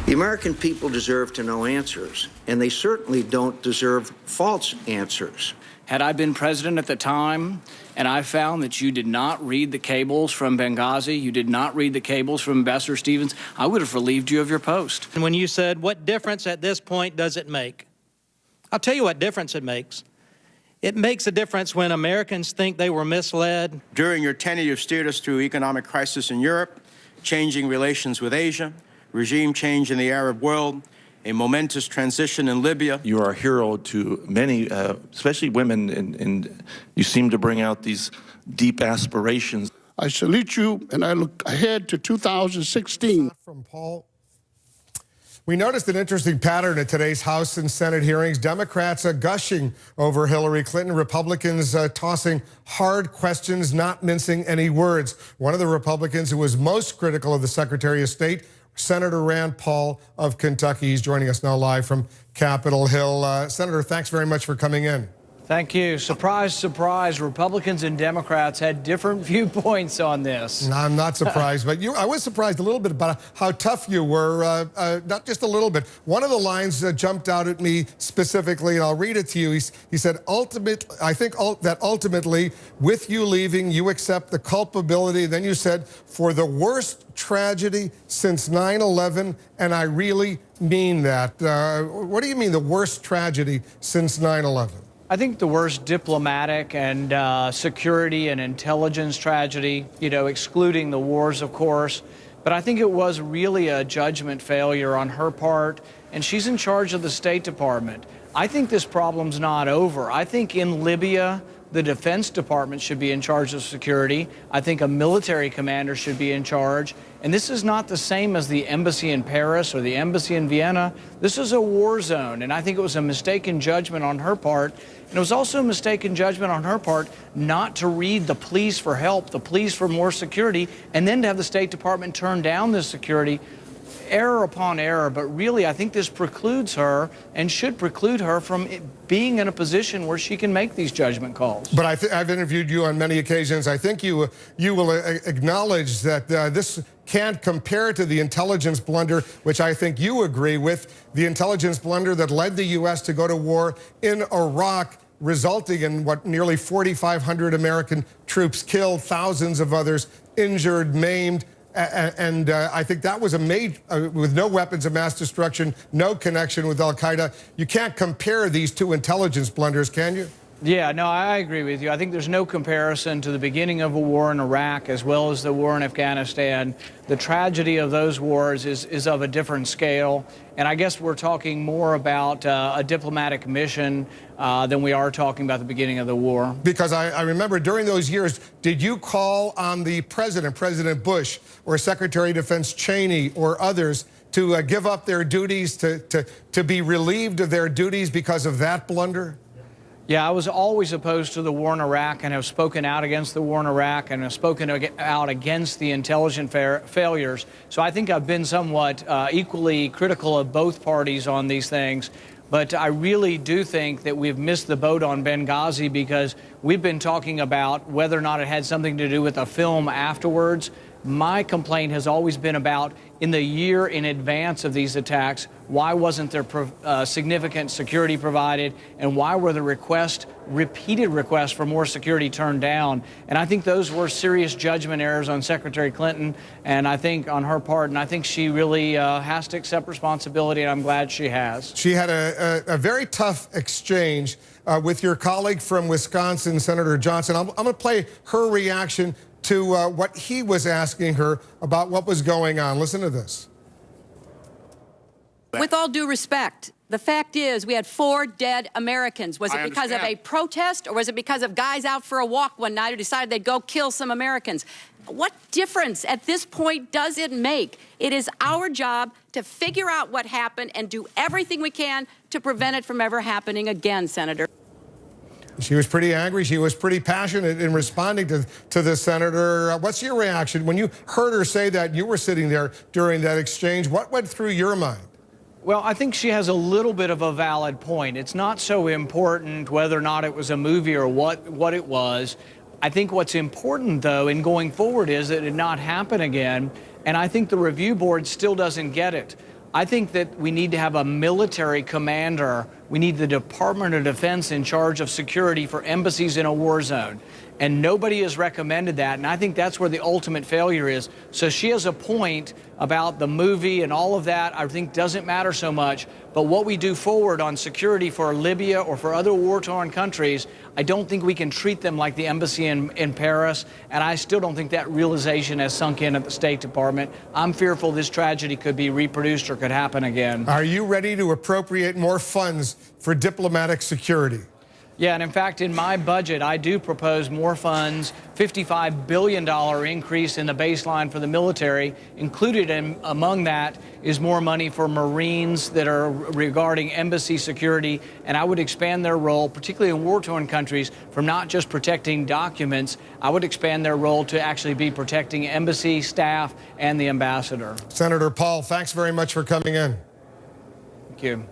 The American people deserve to know answers, and they certainly don't deserve false answers. Had I been president at the time and I found that you did not read the cables from Benghazi, you did not read the cables from Ambassador Stevens, I would have relieved you of your post. And when you said, what difference at this point does it make? I'll tell you what difference it makes. It makes a difference when Americans think they were misled. During your tenure, you've steered us through economic crisis in Europe, changing relations with Asia, regime change in the Arab world, a momentous transition in Libya. You are a hero to many, especially women, and you seem to bring out these deep aspirations. I salute you, and I look ahead to 2016. From Paul. We noticed an interesting pattern at today's House and Senate hearings. Democrats are gushing over Hillary Clinton. Republicans tossing hard questions, not mincing any words. One of the Republicans who was most critical of the Secretary of State, Senator Rand Paul of Kentucky. He's joining us now live from Capitol Hill. Senator, thanks very much for coming in. Thank you. Surprise, surprise, Republicans and Democrats had different viewpoints on this. No, I'm not surprised, but I was surprised a little bit about how tough you were, not just a little bit. One of the lines jumped out at me specifically, and I'll read it to you. He said, I think that ultimately, with you leaving, you accept the culpability. Then you said, for the worst tragedy since 9/11, and I really mean that. What do you mean, the worst tragedy since 9/11? I think the worst diplomatic and security and intelligence tragedy, excluding the wars, of course. But I think it was really a judgment failure on her part, and she's in charge of the State Department. I think this problem's not over. I think in Libya, the Defense Department should be in charge of security. I think a military commander should be in charge. And this is not the same as the embassy in Paris or the embassy in Vienna. This is a war zone, and I think it was a mistaken judgment on her part. And it was also a mistaken judgment on her part not to read the pleas for help, the pleas for more security, and then to have the State Department turn down this security. Error upon error, but really I think this precludes her and should preclude her from being in a position where she can make these judgment calls. But I've interviewed you on many occasions. I think you will acknowledge that this can't compare to the intelligence blunder, which I think you agree with, the intelligence blunder that led the U.S. to go to war in Iraq, resulting in what, nearly 4,500 American troops killed, thousands of others injured, maimed. And I think that was a major, with no weapons of mass destruction, no connection with al-Qaeda. You can't compare these two intelligence blunders, can you? Yeah, no, I agree with you. I think there's no comparison to the beginning of a war in Iraq as well as the war in Afghanistan. The tragedy of those wars is of a different scale. And I guess we're talking more about a diplomatic mission than we are talking about the beginning of the war. Because I remember during those years, did you call on the president, President Bush, or Secretary of Defense Cheney or others to give up their duties, to be relieved of their duties because of that blunder? Yeah, I was always opposed to the war in Iraq and have spoken out against the war in Iraq and have spoken out against the intelligence failures. So I think I've been somewhat equally critical of both parties on these things. But I really do think that we've missed the boat on Benghazi because we've been talking about whether or not it had something to do with a film afterwards. My complaint has always been about, in the year in advance of these attacks, why wasn't there significant security provided, and why were the repeated requests for more security turned down? And I think those were serious judgment errors on Secretary Clinton, and I think on her part, and I think she really has to accept responsibility, and I'm glad she has. She had a very tough exchange with your colleague from Wisconsin, Senator Johnson. I'm going to play her reaction to what he was asking her about what was going on. Listen to this. With all due respect, the fact is we had 4 dead Americans. Was it because of a protest, or was it because of guys out for a walk one night who decided they'd go kill some Americans? What difference at this point does it make? It is our job to figure out what happened and do everything we can to prevent it from ever happening again, Senator. She was pretty angry. She was pretty passionate in responding to the senator. What's your reaction when you heard her say that? You were sitting there during that exchange. What went through your mind? Well, I think she has a little bit of a valid point. It's not so important whether or not it was a movie or what it was. I think what's important, though, in going forward is that it not happen again. And I think the review board still doesn't get it. I think that we need to have a military commander. We need the Department of Defense in charge of security for embassies in a war zone. And nobody has recommended that, and I think that's where the ultimate failure is. So she has a point about the movie and all of that, I think doesn't matter so much, but what we do forward on security for Libya or for other war-torn countries, I don't think we can treat them like the embassy in Paris, and I still don't think that realization has sunk in at the State Department. I'm fearful this tragedy could be reproduced or could happen again. Are you ready to appropriate more funds for diplomatic security? Yeah, and in fact, in my budget, I do propose more funds, $55 billion increase in the baseline for the military. Included among that is more money for Marines that are regarding embassy security, and I would expand their role, particularly in war-torn countries, from not just protecting documents. I would expand their role to actually be protecting embassy staff and the ambassador. Senator Paul, thanks very much for coming in. Thank you.